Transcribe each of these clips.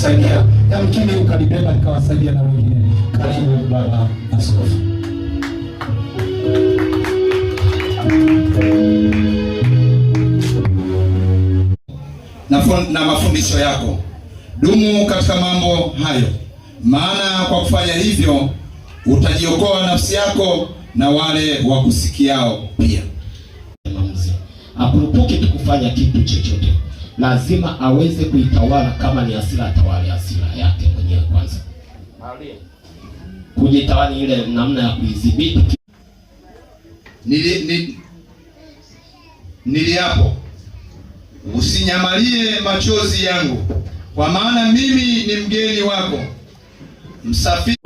kusaidia, yamkini ukalibeba likawasaidia na wengine. Karibu baba askofu. Na mafundisho yako. Dumu katika mambo hayo, maana kwa kufanya hivyo utajiokoa nafsi yako na wale wakusikiao pia. Akurupuke tu kufanya kitu chochote, lazima aweze kuitawala. Kama ni hasira, atawale hasira yake mwenyewe kwanza, kujitawala ile namna ya kuidhibiti. Niliapo, usinyamalie machozi yangu, kwa maana mimi ni mgeni wako, msafiri.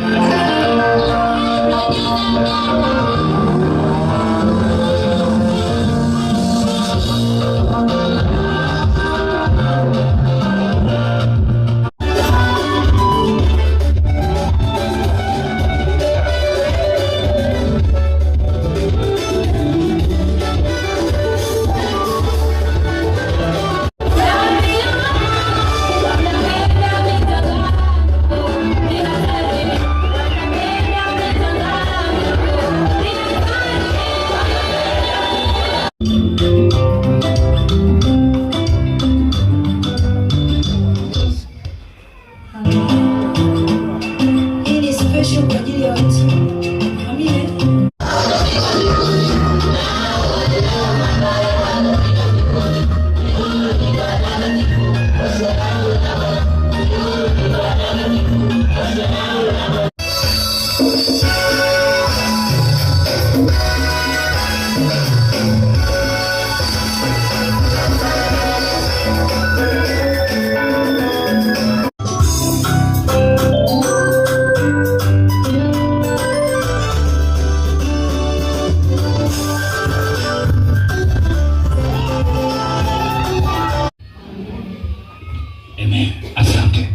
Asante.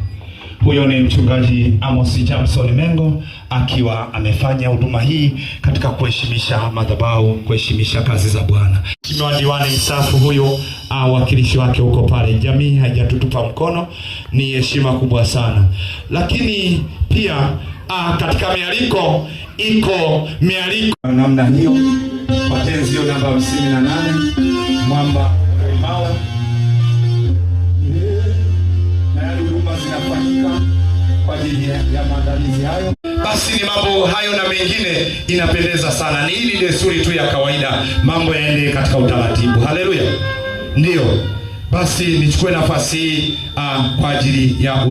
Huyo ni mchungaji Amos Jamson Mengo akiwa amefanya huduma hii katika kuheshimisha madhabahu, kuheshimisha kazi za Bwana. Mheshimiwa diwani mstaafu huyo, wakilishi wake huko pale, jamii haijatutupa mkono, ni heshima kubwa sana. Lakini pia katika mialiko iko mialiko namna hiyo, patenzio namba 58 Mwamba Mawe, zinafanyika kwa ajili ya maandalizi hayo. Basi ni mambo hayo na mengine, inapendeza sana. Ni hili desturi tu ya kawaida, mambo yaende katika utaratibu. Haleluya. Ndio. Basi nichukue nafasi hii kwa ajili ya